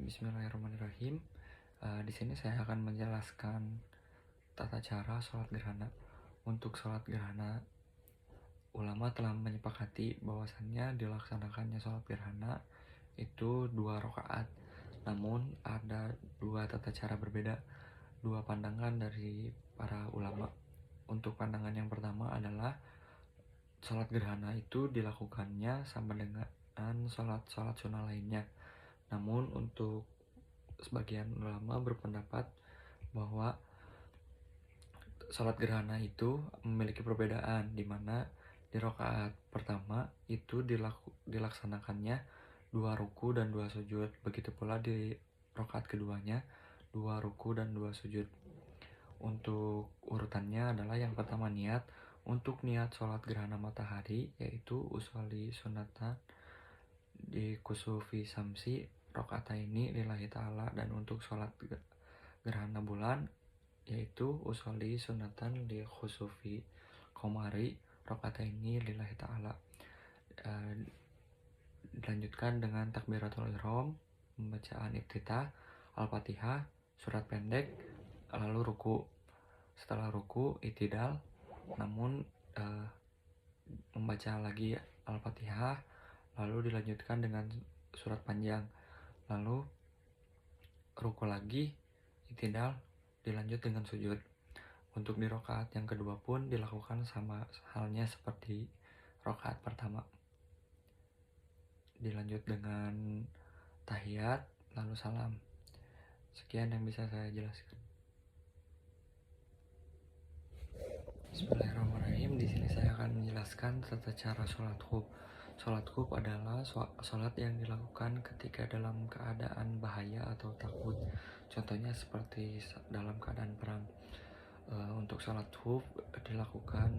Bismillahirrahmanirrahim. Di sini saya akan menjelaskan tata cara sholat gerhana. Untuk sholat gerhana, ulama telah menyepakati bahwasannya dilaksanakannya sholat gerhana itu 2 rakaat. Namun ada 2 tata cara berbeda, 2 pandangan dari para ulama. Untuk pandangan yang pertama adalah sholat gerhana itu dilakukannya sama dengan sholat sunnah lainnya. Namun untuk sebagian ulama berpendapat bahwa sholat gerhana itu memiliki perbedaan, di mana di rakaat pertama itu dilaksanakannya 2 ruku dan 2 sujud. Begitu pula di rakaat keduanya 2 ruku dan 2 sujud. Untuk urutannya adalah yang pertama niat. Untuk niat sholat gerhana matahari yaitu usolli sunatan di kusufi samsi rokaataini lillahi ta'ala, dan untuk sholat gerhana bulan yaitu usolli sunatan di khusufi komari rokaataini lillahi ta'ala. Dilanjutkan dengan takbiratul ihram, pembacaan iftitah, al-fatihah, surat pendek, lalu ruku. Setelah ruku itidal, namun membaca lagi al-fatihah, lalu dilanjutkan dengan surat panjang, lalu ruku lagi itidal, dilanjut dengan sujud. Untuk di rakaat yang kedua pun dilakukan sama halnya seperti rakaat pertama, dilanjut dengan tahiyat lalu salam. Sekian yang bisa saya jelaskan. Bismillahirrahmanirrahim. Di sini saya akan menjelaskan tata cara sholat khuf. Sholat khuf adalah sholat yang dilakukan ketika dalam keadaan bahaya atau takut. Contohnya seperti dalam keadaan perang. Untuk sholat khuf dilakukan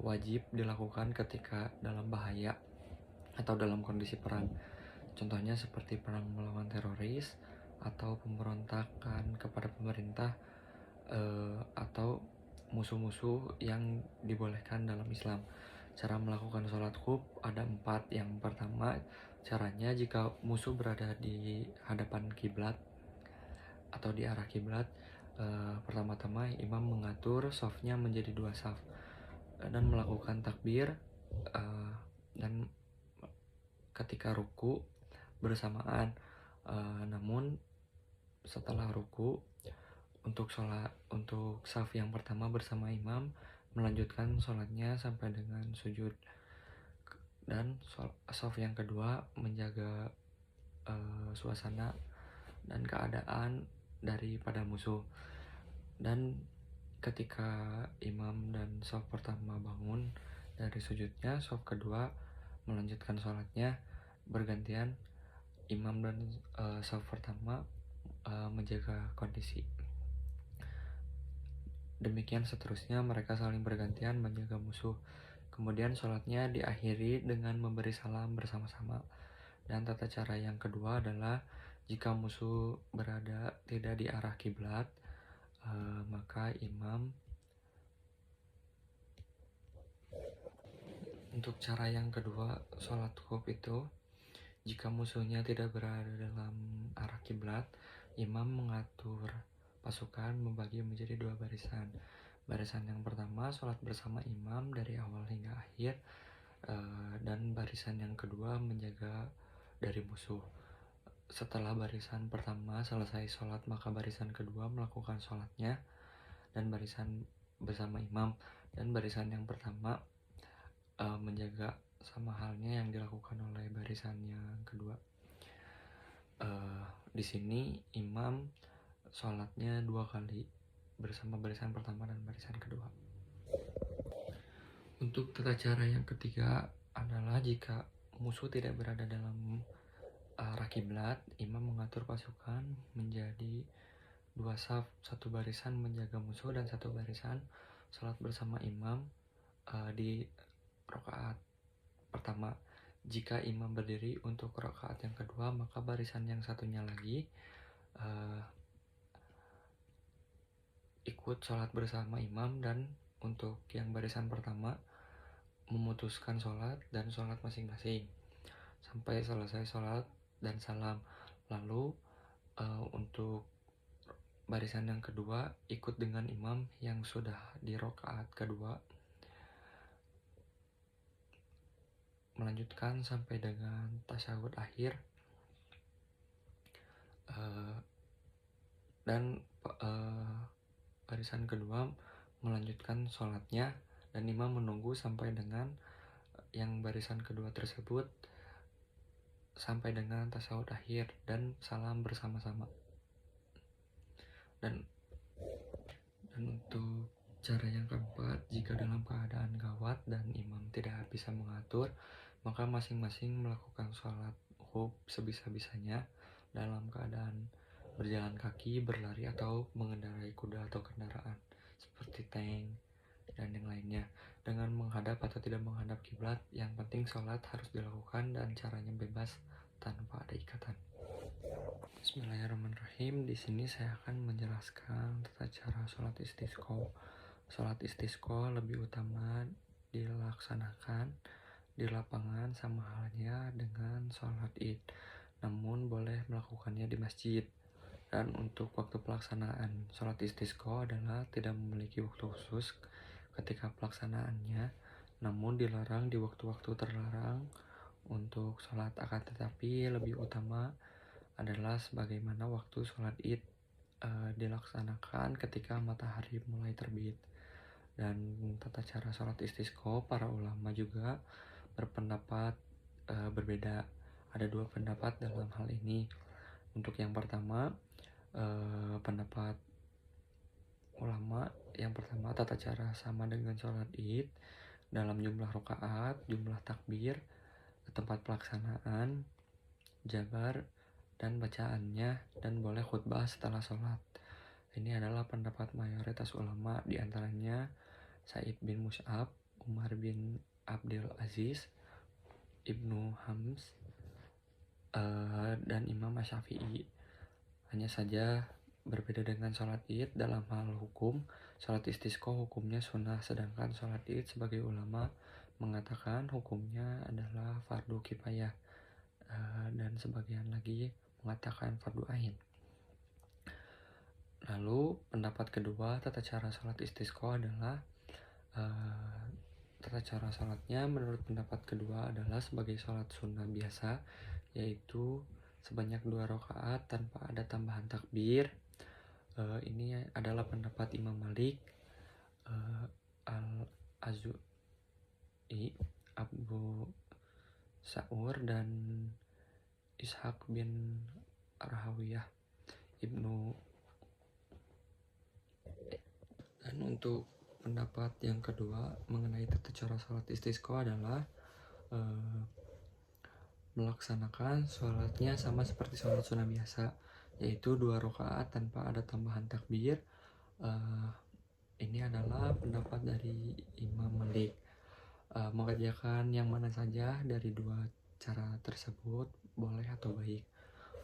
wajib dilakukan ketika dalam bahaya atau dalam kondisi perang. Contohnya seperti perang melawan teroris atau pemberontakan kepada pemerintah atau musuh-musuh yang dibolehkan dalam Islam. Cara melakukan sholat khuf ada 4. Yang pertama, caranya jika musuh berada di hadapan kiblat atau di arah kiblat, pertama-tama imam mengatur shafnya menjadi 2 shaf dan melakukan takbir, dan ketika ruku bersamaan. Namun setelah ruku, untuk shaf yang pertama bersama imam melanjutkan sholatnya sampai dengan sujud, dan shaf yang kedua menjaga suasana dan keadaan daripada musuh. Dan ketika imam dan shaf pertama bangun dari sujudnya, shaf kedua melanjutkan sholatnya bergantian. Imam dan shaf pertama menjaga kondisi. Demikian seterusnya, mereka saling bergantian menjaga musuh. Kemudian sholatnya diakhiri dengan memberi salam bersama-sama. Dan tata cara yang kedua adalah jika musuh berada tidak di arah kiblat, maka imam. Untuk cara yang kedua sholat khuf itu, jika musuhnya tidak berada dalam arah kiblat, imam mengatur pasukan membagi menjadi 2 barisan. Barisan yang pertama sholat bersama imam dari awal hingga akhir, dan barisan yang kedua menjaga dari musuh. Setelah barisan pertama selesai sholat, maka barisan kedua melakukan sholatnya dan barisan bersama imam, dan barisan yang pertama menjaga sama halnya yang dilakukan oleh barisan yang kedua. Di sini imam sholatnya 2 kali bersama barisan pertama dan barisan kedua. Untuk tata cara yang ketiga adalah jika musuh tidak berada dalam arah kiblat, imam mengatur pasukan menjadi 2 shaf, 1 barisan menjaga musuh dan 1 barisan sholat bersama imam di rakaat pertama. Jika imam berdiri untuk rakaat yang kedua, maka barisan yang satunya lagi ikut sholat bersama imam, dan untuk yang barisan pertama memutuskan sholat dan sholat masing-masing sampai selesai sholat dan salam. Lalu Untuk barisan yang kedua ikut dengan imam yang sudah di rakaat kedua, melanjutkan sampai dengan tasyahud akhir, dan barisan kedua melanjutkan sholatnya dan imam menunggu sampai dengan yang barisan kedua tersebut sampai dengan tasyahud akhir dan salam bersama-sama. Dan untuk cara yang keempat, jika dalam keadaan gawat dan imam tidak bisa mengatur, maka masing-masing melakukan sholat khuf sebisa-bisanya dalam keadaan berjalan kaki, berlari, atau mengendarai kuda atau kendaraan seperti tank dan yang lainnya, dengan menghadap atau tidak menghadap kiblat. Yang penting sholat harus dilakukan dan caranya bebas tanpa ada ikatan. Bismillahirrahmanirrahim. Di sini saya akan menjelaskan tata cara sholat istisqa. Sholat istisqa lebih utama dilaksanakan di lapangan sama halnya dengan sholat id, namun boleh melakukannya di masjid. Dan untuk waktu pelaksanaan sholat istisqa adalah tidak memiliki waktu khusus ketika pelaksanaannya, namun dilarang di waktu-waktu terlarang untuk sholat, akan tetapi lebih utama adalah sebagaimana waktu sholat id dilaksanakan ketika matahari mulai terbit. Dan tata cara sholat istisqa, para ulama juga berpendapat berbeda. Ada dua pendapat dalam hal ini. Untuk yang pertama, pendapat ulama yang pertama, tata cara sama dengan sholat id dalam jumlah rakaat, jumlah takbir, tempat pelaksanaan, jabar, dan bacaannya, dan boleh khutbah setelah sholat. Ini adalah pendapat mayoritas ulama, diantaranya Sa'id bin Mus'ab, Umar bin Abdul Aziz, Ibnu Hams, dan Imam Syafi'i. Hanya saja berbeda dengan sholat id dalam hal hukum. Sholat istisqa hukumnya sunnah, sedangkan sholat id sebagai ulama mengatakan hukumnya adalah fardu kifayah, dan sebagian lagi mengatakan fardu ain. Lalu pendapat kedua, tata cara sholat istisqa adalah tata cara sholatnya menurut pendapat kedua adalah sebagai sholat sunnah biasa, yaitu sebanyak 2 rakaat tanpa ada tambahan takbir. Ini adalah pendapat Imam Malik, Al-Azui, Abu Sa'ur, dan Ishaq bin Rahawiyah, Ibnu. Dan untuk pendapat yang kedua mengenai tata cara sholat istisqa adalah melaksanakan sholatnya sama seperti sholat sunnah biasa, yaitu 2 rakaat tanpa ada tambahan takbir. Ini adalah pendapat dari Imam Malik. Mengerjakan yang mana saja dari dua cara tersebut boleh atau baik.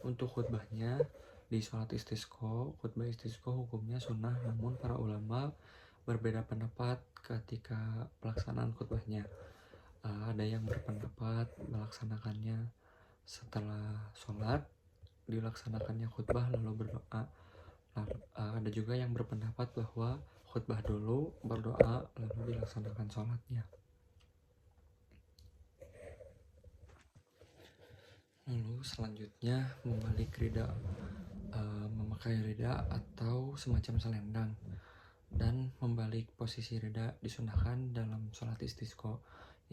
Untuk khutbahnya di sholat istisqa, khutbah istisqa hukumnya sunnah, namun para ulama berbeda pendapat ketika pelaksanaan khutbahnya. Ada yang berpendapat melaksanakannya setelah sholat, dilaksanakannya khutbah lalu berdoa. Ada juga yang berpendapat bahwa khutbah dulu, berdoa, lalu dilaksanakan sholatnya. Lalu selanjutnya membalik rida, memakai rida atau semacam selendang, dan membalik posisi rida disunahkan dalam sholat istisqa,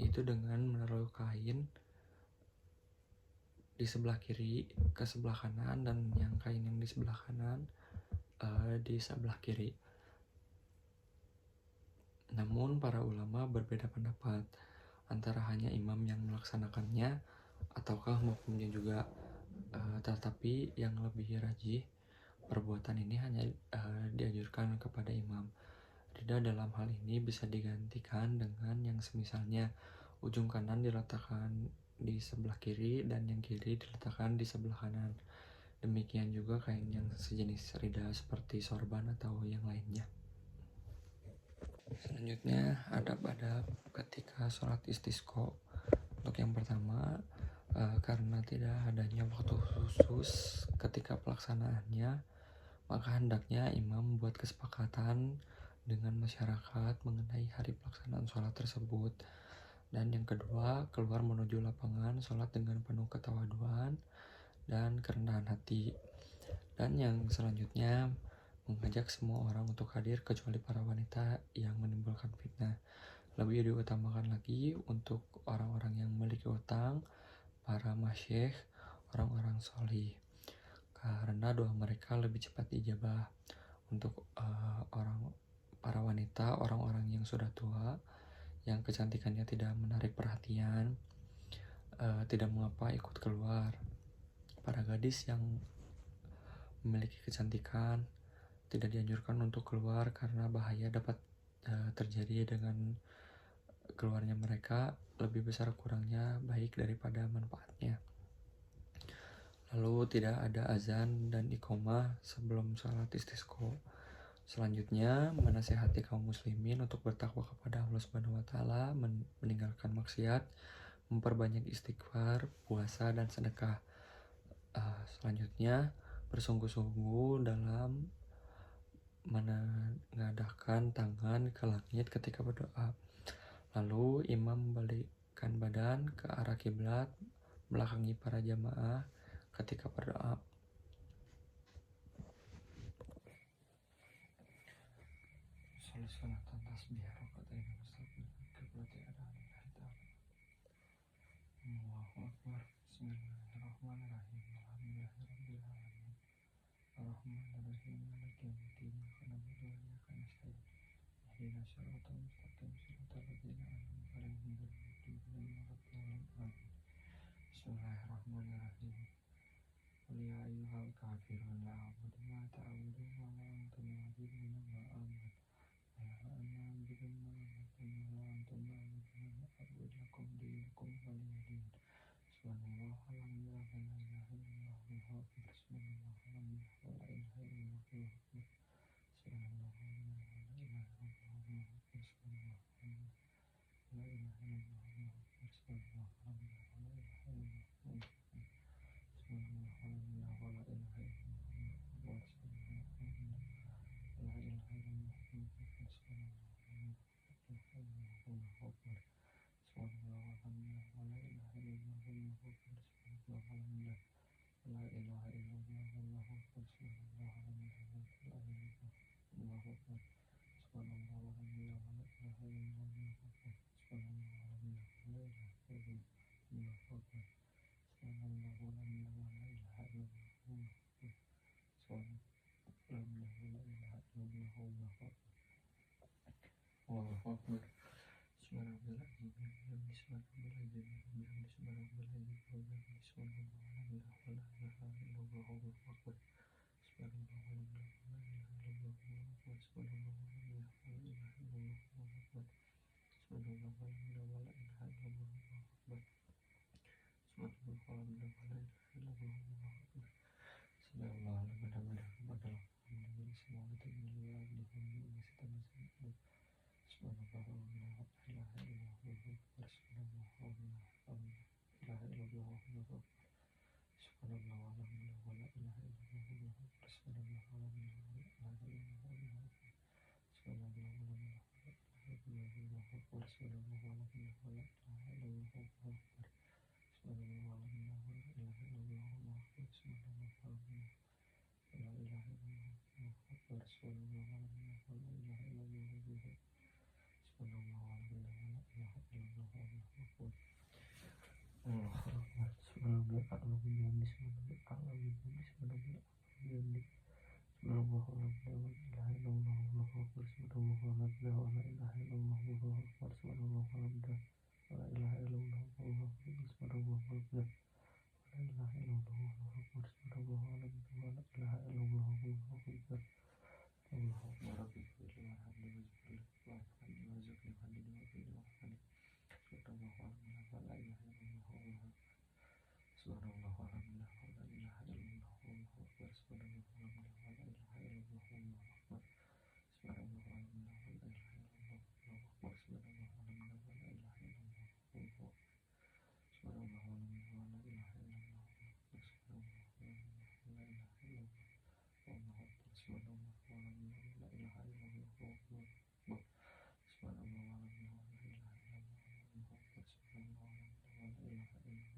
yaitu dengan menaruh kain di sebelah kiri ke sebelah kanan, dan yang kain yang di sebelah kanan di sebelah kiri. Namun para ulama berbeda pendapat antara hanya imam yang melaksanakannya ataukah makmumnya juga. Tetapi yang lebih rajih, perbuatan ini hanya dianjurkan kepada imam. Rida dalam hal ini bisa digantikan dengan yang semisalnya ujung kanan diletakkan di sebelah kiri dan yang kiri diletakkan di sebelah kanan. Demikian juga kain yang sejenis rida seperti sorban atau yang lainnya. Selanjutnya adab-adab ketika sholat istisqa. Untuk yang pertama, Karena tidak adanya waktu khusus ketika pelaksanaannya, maka hendaknya imam membuat kesepakatan dengan masyarakat mengenai hari pelaksanaan sholat tersebut. Dan yang kedua, keluar menuju lapangan sholat dengan penuh ketawaduan dan kerendahan hati. Dan yang selanjutnya, mengajak semua orang untuk hadir kecuali para wanita yang menimbulkan fitnah. Lebih diutamakan lagi untuk orang-orang yang memiliki utang, para masyayikh, orang-orang solih, karena doa mereka lebih cepat dijabah. Untuk orang para wanita, orang-orang yang sudah tua, yang kecantikannya tidak menarik perhatian, tidak mengapa ikut keluar. Para gadis yang memiliki kecantikan tidak dianjurkan untuk keluar karena bahaya dapat terjadi dengan keluarnya mereka. Lebih besar kurangnya baik daripada manfaatnya. Lalu tidak ada azan dan iqomah sebelum sholat istisqa. Selanjutnya, menasihati kaum muslimin untuk bertakwa kepada Allah Subhanahu wa taala, meninggalkan maksiat, memperbanyak istighfar, puasa dan sedekah. Selanjutnya, bersungguh-sungguh dalam menengadahkan tangan ke langit ketika berdoa. Lalu imam membalikkan badan ke arah kiblat, belakangi para jamaah ketika berdoa. Salatan tasbih rakatain mustaqbil kiblati ada Allahu akbar. Bismillahirrahmanirrahim. Alhamdulillahirabbil alamin. Arrahmanirrahim. Maliki yaumiddin. Iyyaka na'budu wa iyyaka nasta'in. Ihdinas siratal mustaqim. Siratal ladzina an'amta 'alaihim ghairil maghdubi 'alaihim waladdallin. Bismillahirrahmanirrahim. Qul ya ayyuhal kafirun la a'budu ma ta'budun wa la antum 'abiduna ma a'budu.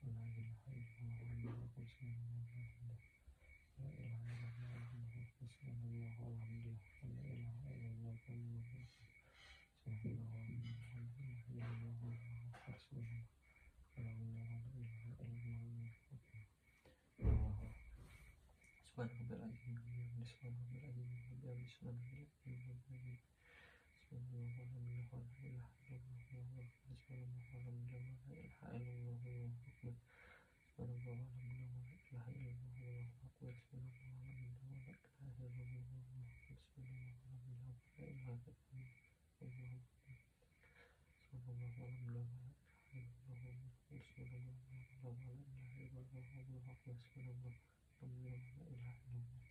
La ilaha illallah wallahu akbar. La ilaha illallah wallahu akbar. Subhanallah walhamdulillah. La ilaha illallah wallahu akbar. Subhanallah walhamdulillah. La ilaha illallah wallahu akbar. Subhanallah walhamdulillah. La ilaha illallah wallahu akbar. Subhanallah azim. Subhanallah azim. Subhanallah azim. Subhanallah walhamdulillah. La ilaha illallah wallahu akbar. Subhanallah walhamdulillah. La ilaha illallah wallahu akbar. Subhanallah walhamdulillah. La ilaha illallah wallahu akbar. Subhanallah walhamdulillah. La ilaha illallah wallahu akbar. Subhanallah walhamdulillah. La ilaha illallah wallahu akbar. Subhanallah walhamdulillah. La ilaha illallah wallahu akbar. Subhanallah walhamdulillah. La ilaha illallah wallahu akbar. Subhanallah walhamdulillah. La ilaha illallah wallahu akbar. Subhanallah walhamdulillah.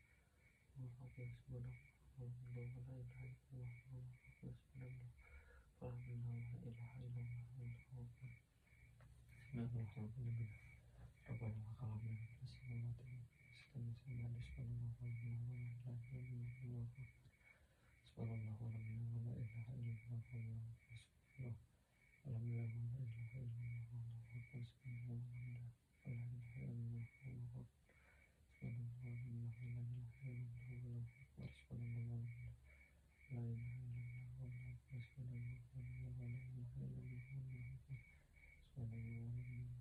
La ilaha illallah wallahu akbar. Subhanallah walhamdulillah. La ilaha illallah wallahu akbar. Subhanallah walhamdulillah. Rabbana lakal hamdu samawati wal ardi subhanallah walhamdulillah la ilaha illallah subhanallah walhamdulillah la ilaha illallah wallahu akbar subhanallah walhamdulillah la ilaha illallah wallahu akbar subhanallah walhamdulillah la ilaha illallah wallahu akbar subhanallah walhamdulillah la ilaha illallah wallahu akbar subhanallah walhamdulillah la ilaha illallah wallahu akbar subhanallah walhamdulillah la ilaha illallah wallahu akbar subhanallah walhamdulillah la ilaha illallah wallahu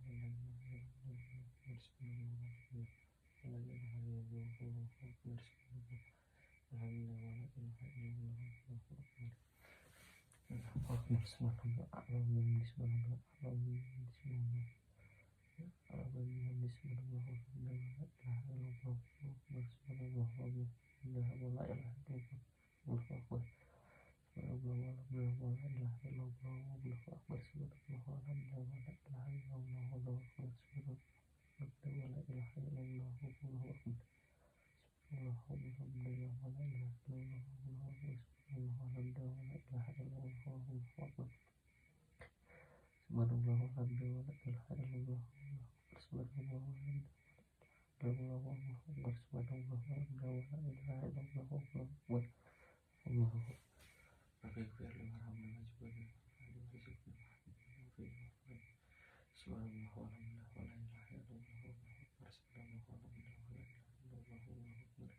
akbar subhanallah walhamdulillah la ilaha illallah wallahu akbar subhanallah alhamdulillah la ilaha illallah wallahu akbar Allahu akbar subhanallah alhamdulillah subhanallah alhamdulillah subhanallah alhamdulillah subhanallah alhamdulillah la ilaha illallah wallahu akbar subhanallah alhamdulillah la ilaha illallah wallahu akbar subhanallah alhamdulillah la ilaha illallah wallahu akbar subhanallah alhamdulillah la ilaha illallah wallahu akbar subhanallah la ilaha illallah wallahu akbar alhamdulillah la ilaha illallah wallahu akbar subhanallah la ilaha illallah wallahu akbar subhanallah alhamdulillah la ilaha illallah wallahu akbar subhanallah alhamdulillah wallahu akbar subhanallah alhamdulillah la ilaha illallah wallahu akbar Allahu akbar subhanallah walhamdulillah wa la ilaha illallah wallahu akbar subhanallah walhamdulillah wa la ilaha illallah wallahu akbar subhanallah walhamdulillah wa la ilaha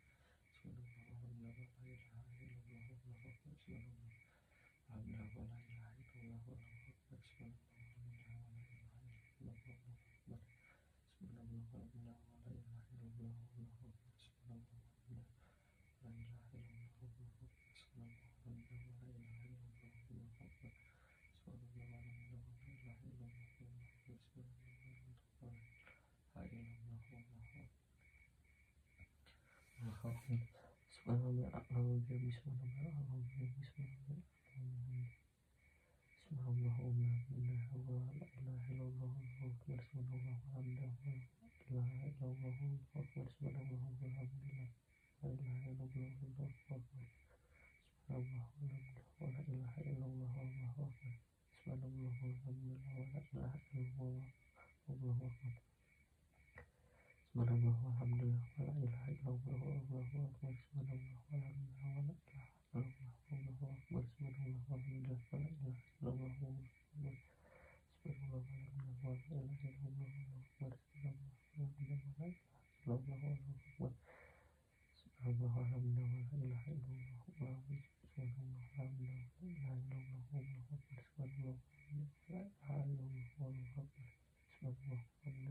illallah wallahu akbar subhanallah walhamdulillah wa la ilaha illallah wallahu akbar subhanallah walhamdulillah wa la ilaha illallah wallahu akbar subhanallah walhamdulillah wa la ilaha illallah wallahu akbar subhanallah walhamdulillah wa la ilaha illallah wallahu akbar subhanallah walhamdulillah wa la ilaha illallah wallahu akbar subhanallah walhamdulillah wa la ilaha illallah Subhanallah a'la wa bihamdihi subhanallah a'la wa bihamdihi subhanallah subhanallah wa la ilaha illallah wallahu akbar subhanallah walhamdulillah la ilaha illallah wallahu akbar subhanallah walhamdulillah la ilaha illallah wallahu akbar subhanallah wa la ilaha illallah wallahu akbar subhanallah walhamdulillah wa la ilaha illallah wallahu akbar subhanallah walhamdulillah wa la ilaha illallah wallahu akbar subhanallah walhamdulillah wa la ilaha illallah wallahu akbar subhanallah walhamdulillah wa la ilaha illallah wallahu akbar subhanallah walhamdulillah wa la ilaha illallah wallahu akbar subhanallah walhamdulillah wa la ilaha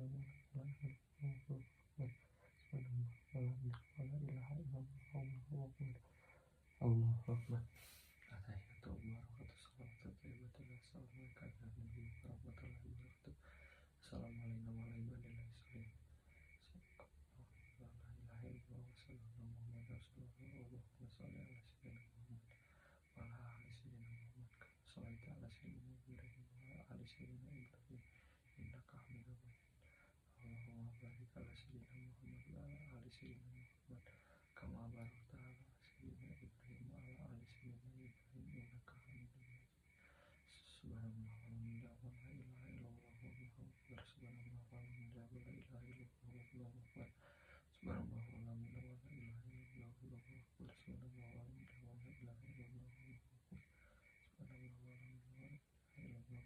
illallah wallahu akbar subhanallah walhamdulillah wa la ilaha illallah wallahu akbar subhanallah walhamdulillah wa la ilaha illallah wallahu akbar subhanallah walhamdulillah wa la ilaha illallah wallahu akbar subhanallah walhamdulillah wa la ilaha illallah wallahu akbar subhanallah walhamdulillah wa la ilaha illallah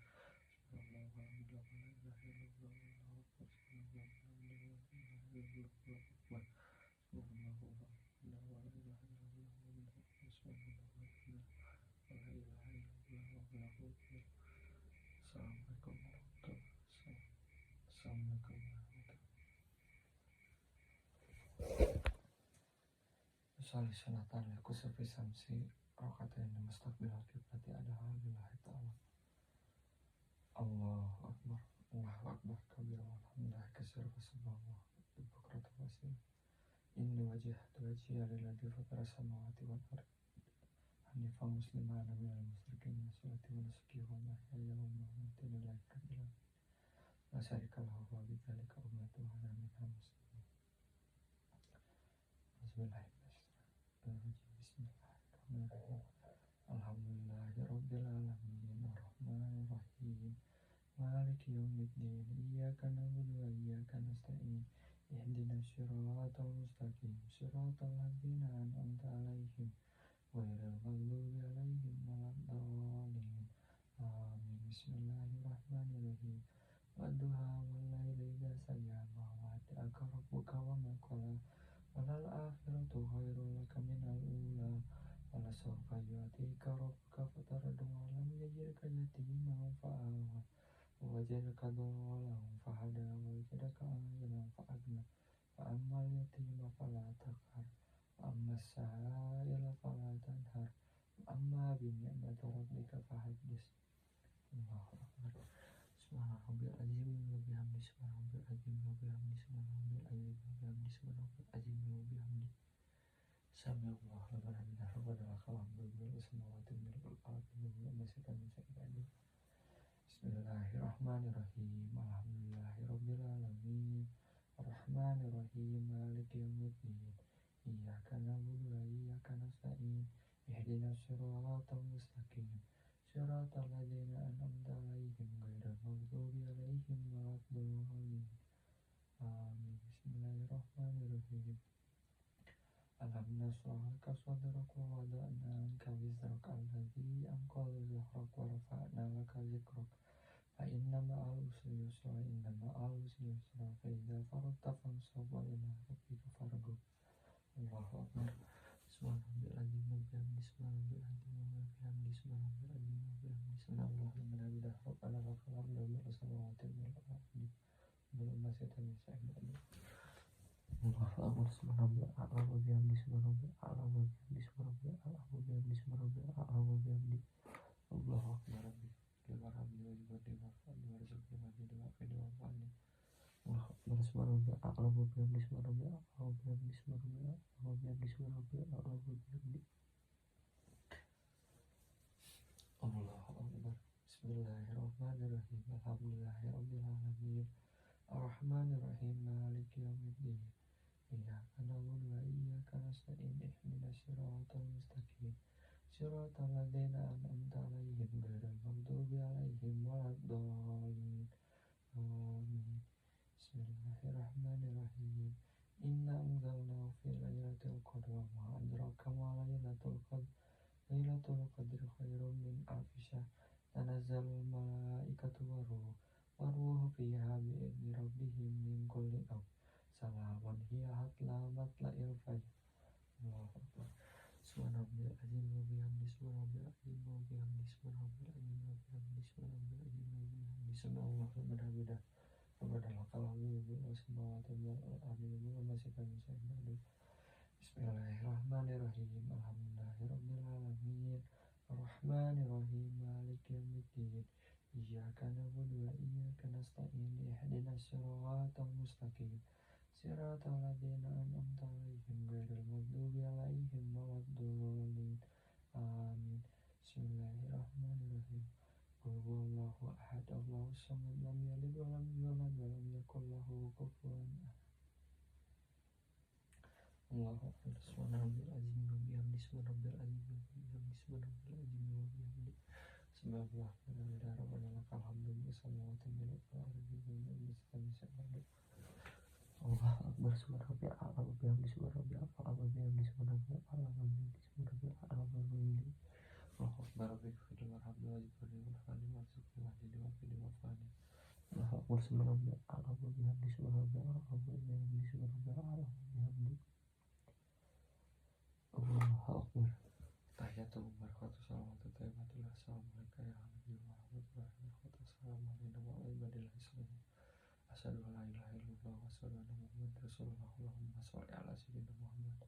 wallahu akbar Allahu akbar. Assalamualaikum warahmatullahi wabarakatuh. Salih sunatan laku sepi samsi rokatain mustaqbil kiblati adalah billahi ta'ala. Allahu akbar Allahu akbar kabira walhamdulillah kasir wasabahullah ibukratu wasir inni wajhatu wajhiya lilladzi fatara samawati wal ardi hanifan musliman minal musyrikin wassalati wa nusuki wa mahyaya wa mamati lillahi rabbil alamin la syarika lahu wa bidzalika umirtu wa ana minal muslimin. Bismillahirrahmanirrahim. Alhamdulillahirabbil alamin arrahmanir rahim maliki yaumiddin iyyaka na'budu wa iyyaka nasta'in ihdinas siratal mustaqim siratal ladzina an'amta 'alaihim ghairil maghdubi 'alaihim waladdallin amin. Bismillahirrahmanirrahim wadduha wal laili idza saja ma wada'aka rabbuka wa ma qala walal akhiratu khairul laka minal ula wala sawfa yu'tika rabbuka fatarda lam yajidka yatiman fa'awa wajadaka dhalan fahada wajadaka ajilan fa'agna fa'ammal yatima fala taqhar wa'ammas sa'ila fala tanhar wa'amma bi ni'mati rabbika fahaddits. Allahu akbar. Subhanallah azim wa bihamdihi subhanallah azim wa bihamdihi subhanallah azim wa bihamdihi subhanallah azim wa bihamdihi sami'allahu liman hamidah rabbana lakal hamdu bil samawati wal ardi wa ma syai'un. Bismillahirrahmanirrahim alhamdulillahirabbil alamin arrahmanirrahim maliki yaumiddin iyyaka na'budu wa iyyaka nasta'in ihdinas siratal mustaqim siratal ladzina an'amta 'alaihim ghairil maghdubi 'alaihim waladdallin amin. Bismillahirrahmanirrahim. Alam nashrah laka sadrak wa wada'na 'anka wizrak alladzi anqadha dhahrak wa rafa'na laka dhikrak fa inna ma'al usri yusra inna ma'al usri yusra fa idza faragta fansab wa ila rabbika farghab. Allahu akbar. Subhanallah azim wa bihamdihi subhanallah azim wa bihamdihi subhanallah azim wa bihamdihi subhanallah liman hamidah rabbana lakal hamdu bil samawati wal ardi wa ma syai'un. Allahu akbar. Subhanallah a'la wa bihamdihi subhanallah a'la wa bihamdihi subhanallah a'la wa bihamdihi subhanallah a'la wa bihamdihi. Allahu akbar. Rabbi warhamni wa jibni warhamni warzuqni wa jibni wa fani wa fani. Allahu akbar. isma rabbil a'la wa bihamdihi isma rabbil a'la wa bihamdihi isma rabbil a'la wa bihamdihi isma rabbil a'la wa bihamdihi. Allahu Akbar. Bismillahirrahmanirrahim. Alhamdulillahirabbil alamin. Arrahmanirrahim. Maliki yaumiddin. Iyyaka na'budu wa iyyaka nasta'in. Ihdinas siratal mustaqim. Siratal ladzina an'amta 'alaihim ghairil maghdubi 'alaihim waladdallin. Amin. Bismillahirrahmanirrahim. Inna anzalnahu fi lailatul qadr wa ma adraka ma lailatul qadr. Lailatul qadri khairum min alfi syahr. Tanazzalul malaikatu waruhu fiha bi'izni rabbihim min kulli amr. Salamun hiya hatta matla'il fajr. Allahu Akbar. Subhanallah azim wa bihamdihi subhanallah azim wa bihamdihi subhanallah azim wa bihamdihi subhanallah azim wa bihamdihi subhanallah al-hamdah. Rabbanal kalami wa samawati wal ardi wa ma sifahu sa'id. Bismillahirrahmanirrahim. Alhamdulillahirabbil alamin. Arrahmanirrahim. Maliki yaumiddin. Iyyaka na'budu wa iyyaka nasta'in. Ihdinas siratal mustaqim. Siratal ladzina an'amta 'alaihim ghairil maghdubi 'alaihim waladdallin. Amin. Bismillahirrahmanirrahim. Qul huwallahu ahad. Allahus samad. Lam yalid wa lam yulad wa lam yakul lahu kufuwan ahad. Allahu Akbar. Subhanallah azim wa bihamdihi subhanallah azim wa bihamdihi subhanallah azim wa bihamdihi subhanallah alhamdulillah rabbil alamin samawati wal ardi wa ma bainahuma. Allahu Akbar. Subhanallah a'la wa bihamdihi subhanallah a'la wa bihamdihi subhanallah a'la wa bihamdihi subhanallah a'la wa bihamdihi. Allahu Akbar. Rabbil warhamni wa jibri warfani warzuqni wahdini wa fini wa fani. Allahu Akbar. Subhanallah a'la wa bihamdihi subhanallah a'la wa bihamdihi subhanallah a'la wa bihamdihi. Allahu Akbar. Tahiyatul barakatuh salamatu thayyibatul assalamualaikum ya warahmatullahi wabarakatuh. Assalamualaikum warahmatullahi wabarakatuh. Asyhadu an la ilaha illallah wa asyhadu anna muhammadar rasulullah. Allahumma shalli ala sayyidina Muhammad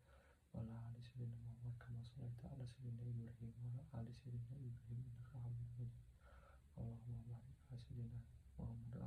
wa ala ali sayyidina Muhammad kama shallaita ala sayyidina Ibrahim wa ala ali sayyidina Ibrahim innaka Hamidum Majid. Allahumma barik ala sayyidina Muhammad wa